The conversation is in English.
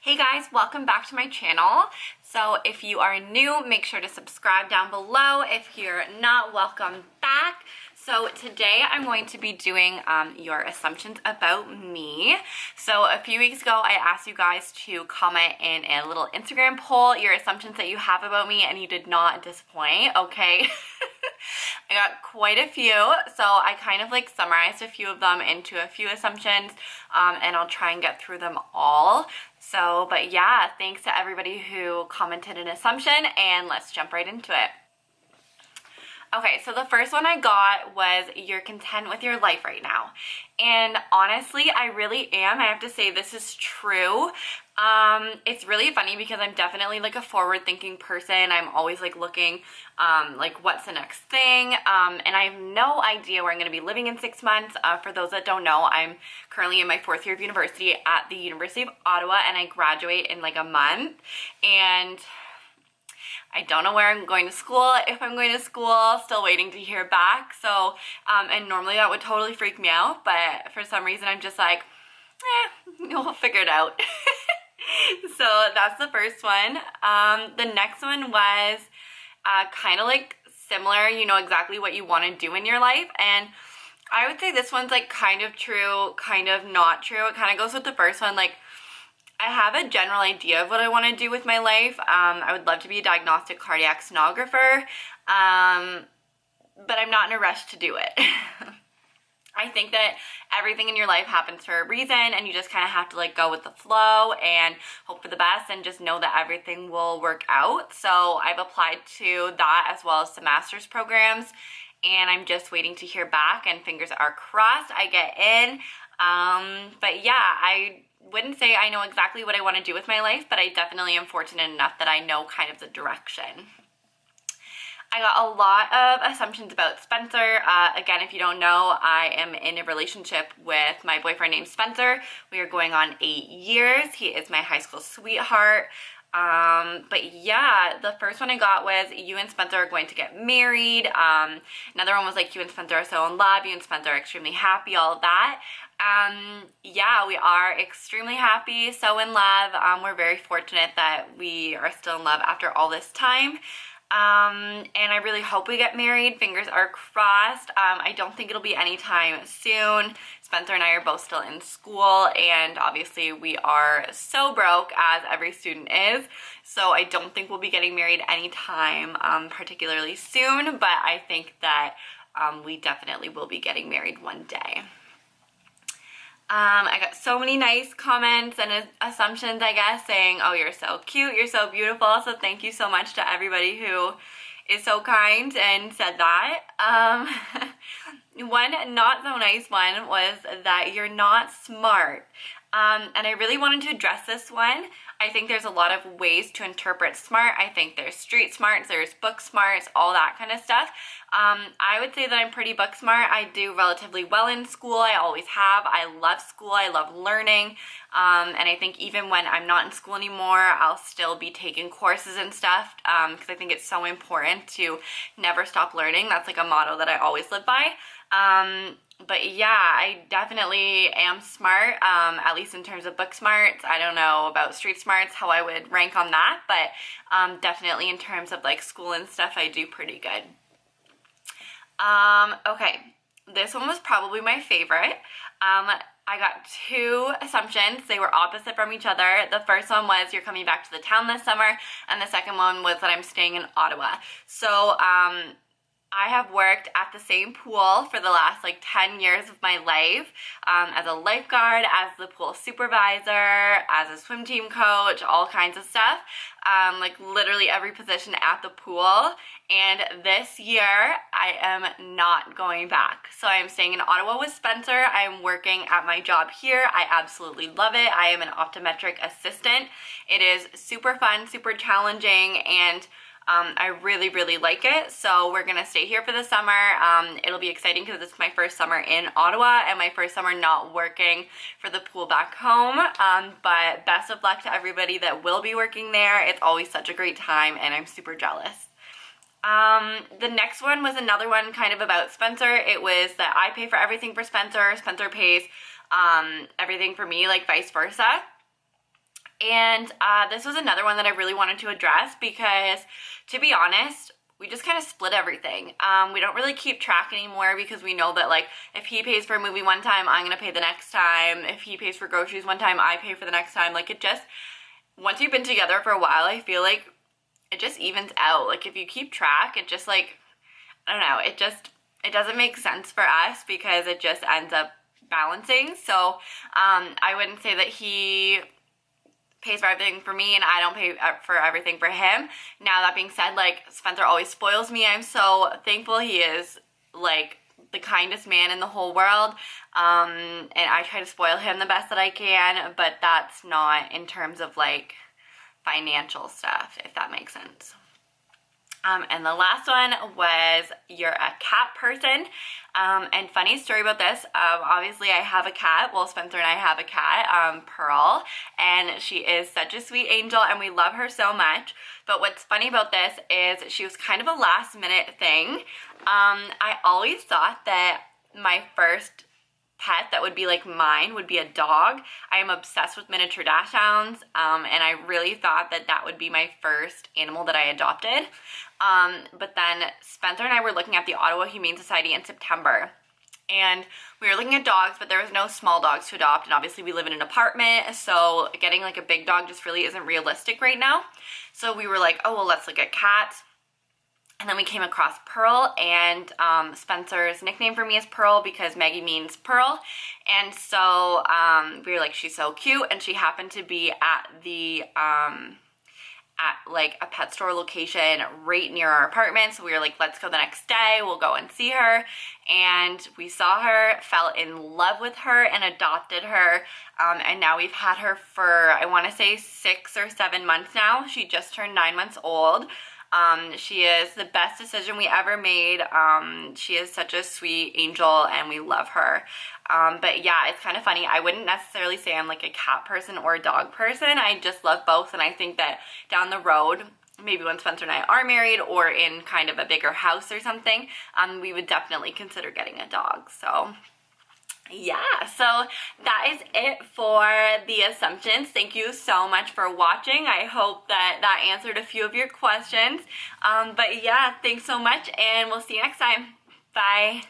Hey guys, welcome back to my channel. So if you are new, make sure to subscribe down below. If you're not, welcome back. So today I'm going to be doing your assumptions about me. So a few weeks ago, I asked you guys to comment in a little Instagram poll your assumptions that you have about me, and you did not disappoint, okay? I got quite a few, so I kind of like summarized a few of them into a few assumptions, and I'll try and get through them all. So, but yeah, thanks to everybody who commented an assumption, and let's jump right into it. Okay, so the first one I got was you're content with your life right now. And honestly, I really am. I have to say this is true. It's really funny because I'm definitely like a forward-thinking person. I'm always like looking like what's the next thing. And I have no idea where I'm going to be living in 6 months. For those that don't know, I'm currently in my 4th year of university at the University of Ottawa, and I graduate in like a month. And I don't know where I'm going to school, if I'm going to school, still waiting to hear back. So, and normally that would totally freak me out, but for some reason I'm just like, we'll figure it out. So that's the first one. The next one was kind of like similar, you know exactly what you want to do in your life. And I would say this one's like kind of true, kind of not true. It kind of goes with the first one, like, I have a general idea of what I want to do with my life. I would love to be a diagnostic cardiac sonographer, but I'm not in a rush to do it. I think that everything in your life happens for a reason, and you just kind of have to like go with the flow and hope for the best and just know that everything will work out. So I've applied to that as well as some master's programs, and I'm just waiting to hear back, and fingers are crossed I get in. But yeah, I wouldn't say I know exactly what I want to do with my life, but I definitely am fortunate enough that I know kind of the direction. I got a lot of assumptions about Spencer. Again, if you don't know, I am in a relationship with my boyfriend named Spencer. We are going on 8 years. He is my high school sweetheart. But yeah, the first one I got was you and Spencer are going to get married. Another one was like you and Spencer are so in love, you and Spencer are extremely happy, all of that. Yeah, we are extremely happy, so in love. We're very fortunate that we are still in love after all this time. And I really hope we get married. Fingers are crossed. I don't think it'll be anytime soon. Spencer and I are both still in school, and obviously we are so broke, as every student is. So I don't think we'll be getting married anytime particularly soon, but I think that we definitely will be getting married one day. I got so many nice comments and assumptions, I guess, saying, oh, you're so cute, you're so beautiful. So thank you so much to everybody who is so kind and said that. One not so nice one was that you're not smart. And I really wanted to address this one. I think there's a lot of ways to interpret smart. I think there's street smarts, there's book smarts, all that kind of stuff. I would say that I'm pretty book smart. I do relatively well in school. I always have. I love school. I love learning. And I think even when I'm not in school anymore, I'll still be taking courses and stuff, because I think it's so important to never stop learning. That's like a motto that I always live by. But yeah, I definitely am smart, at least in terms of book smarts. I don't know about street smarts, how I would rank on that, but definitely in terms of like school and stuff, I do pretty good. Okay, this one was probably my favorite. I got 2 assumptions. They were opposite from each other. The first one was you're coming back to the town this summer, and the second one was that I'm staying in Ottawa. So, I have worked at the same pool for the last like 10 years of my life, as a lifeguard, as the pool supervisor, as a swim team coach, all kinds of stuff, like literally every position at the pool. And this year I am not going back. So I'm staying in Ottawa with Spencer. I'm working at my job here. I absolutely love it. I am an optometric assistant. It is super fun, super challenging, and I really, really like it. So we're gonna stay here for the summer. It'll be exciting because it's my first summer in Ottawa and my first summer not working for the pool back home. But best of luck to everybody that will be working there. It's always such a great time, and I'm super jealous. The next one was another one kind of about Spencer. It was that I pay for everything for Spencer. Spencer pays everything for me, like vice versa. And this was another one that I really wanted to address because, to be honest, we just kind of split everything. We don't really keep track anymore because we know that, like, if he pays for a movie one time, I'm gonna pay the next time. If he pays for groceries one time, I pay for the next time. Like, it just, once you've been together for a while, I feel like it just evens out. Like, if you keep track, it just, like, I don't know, it doesn't make sense for us because it just ends up balancing. So I wouldn't say that he pays for everything for me and I don't pay for everything for him. Now, that being said, like, Spencer always spoils me. I'm so thankful. He is, like, the kindest man in the whole world, and I try to spoil him the best that I can, but that's not in terms of, like, financial stuff, if that makes sense. And the last one was, you're a cat person. And funny story about this, obviously I have a cat. Well, Spencer and I have a cat, Pearl, and she is such a sweet angel and we love her so much. But what's funny about this is she was kind of a last minute thing. I always thought that my first pet that would be like mine would be a dog. I am obsessed with miniature dachshunds, and I really thought that that would be my first animal that I adopted. But then Spencer and I were looking at the Ottawa Humane Society in September, and we were looking at dogs, but there was no small dogs to adopt, and obviously we live in an apartment, so getting like a big dog just really isn't realistic right now. So we were like, oh, well, let's look at cats. And then we came across Pearl, and Spencer's nickname for me is Pearl because Maggie means pearl. And so we were like, she's so cute, and she happened to be at the at like a pet store location right near our apartment. So we were like, let's go the next day, we'll go and see her. And we saw her, fell in love with her, and adopted her. And now we've had her for, I want to say 6 or 7 months now. She just turned 9 months old. She is the best decision we ever made. She is such a sweet angel and we love her. But yeah, it's kind of funny. I wouldn't necessarily say I'm like a cat person or a dog person. I just love both, and I think that down the road, maybe when Spencer and I are married or in kind of a bigger house or something, we would definitely consider getting a dog. So yeah, so that is it for the assumptions. Thank you so much for watching. I hope that that answered a few of your questions. But yeah, thanks so much, and we'll see you next time. Bye.